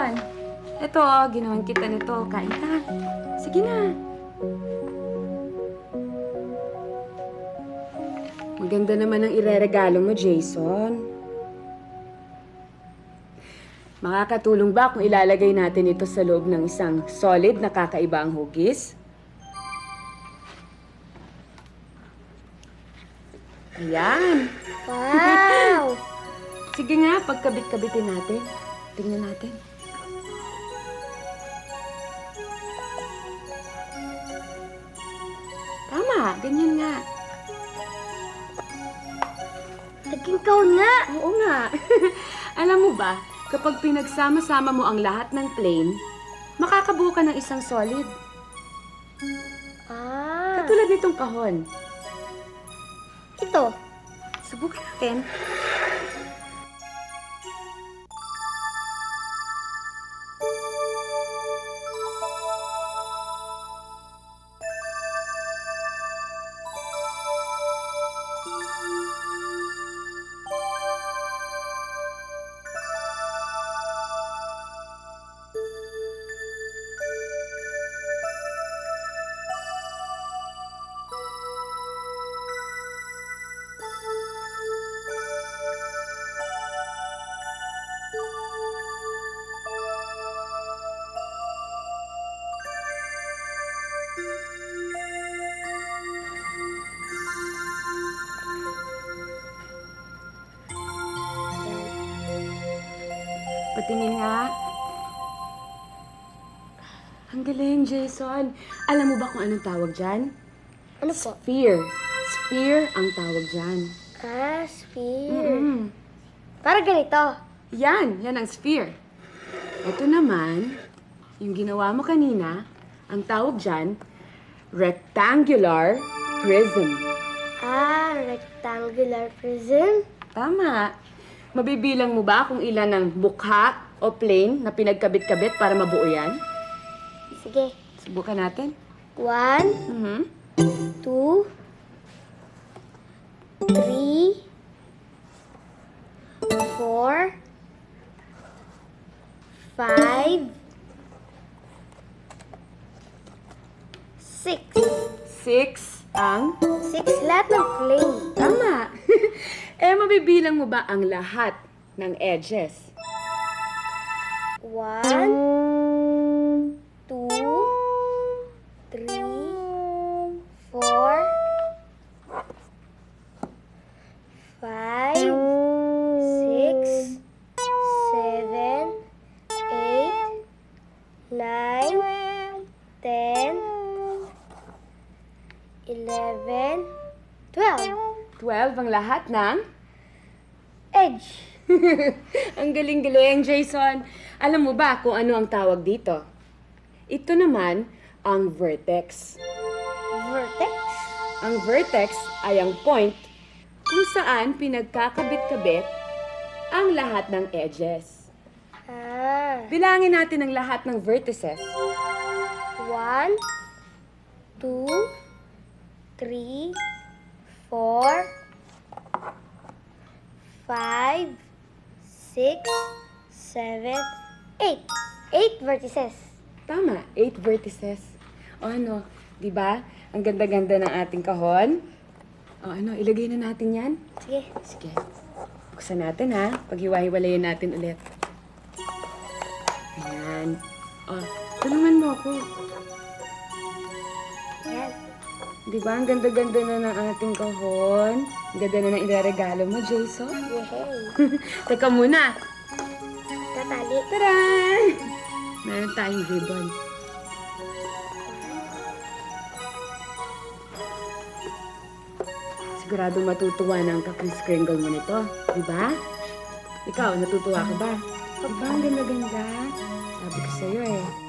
Jason. Ito, ginawan kita nito. Kain ka. Sige na. Maganda naman ang ireregalo mo, Jason. Makakatulong ba kung ilalagay natin ito sa loob ng isang solid na kakaiba ang hugis? Ayan. Wow! Sige nga, pagkabit-kabitin natin. Tingnan natin. Tama, ganyan nga. Naging kaon nga! Oo nga. Alam mo ba, kapag pinagsama-sama mo ang lahat ng plane, makakabuo ka ng isang solid. Ah, Katulad nitong kahon. ito. Subukan natin. Patingin nga. Ang galing, Jason. Alam mo ba kung anong tawag dyan? Ano po? Sphere. Sphere ang tawag dyan. Ah, sphere. Mm. Para ganito. Yan ang sphere. Ito naman, yung ginawa mo kanina, ang tawag dyan, rectangular prism. Ah, rectangular prism. Tama. Mabibilang mo ba kung ilan ang bukha o plane na pinagkabit-kabit para mabuo yan? Sige. Subukan natin. 1, Mhm. 2, 3, 4, 5, 6. 6 ang... 6 lahat ng plane. Tama. Mabibilang mo ba ang lahat ng edges? 1, 2, 3, 4, 5, 6, 7, 8, 9, 10, 11, 12. 12 ang lahat ng... Edge. Ang galing-galing, Jason. Alam mo ba kung ano ang tawag dito? Ito naman ang vertex. Vertex. Ang vertex ay ang point kung saan pinagkakabit-kabit ang lahat ng edges. Ah. Bilangin natin ang lahat ng vertices. 1, 2, 3, 4, 5, 6, 7, 8. 8 vertices. Tama, 8 vertices. O ano, di ba? Ang ganda-ganda ng ating kahon. O ano, ilagay na natin yan? Sige. Sige. Buksan natin ha. Paghiwa-hiwalayin natin ulit. Ayan. O, tulungan mo ako. Yan. Di ba? Ang ganda-ganda na ng ating kahon. Ang ganda na ng ilaregalo mo, Jason. Yay. Teka muna. Tatali. Taran! Meron tayong ribbon. Sigurado matutuwa na ang ka-Kris Kringle mo nito. Di ba? Ikaw, natutuwa ka ba? Di ba? Ang ganda-ganda. Sabi ko sa'yo eh.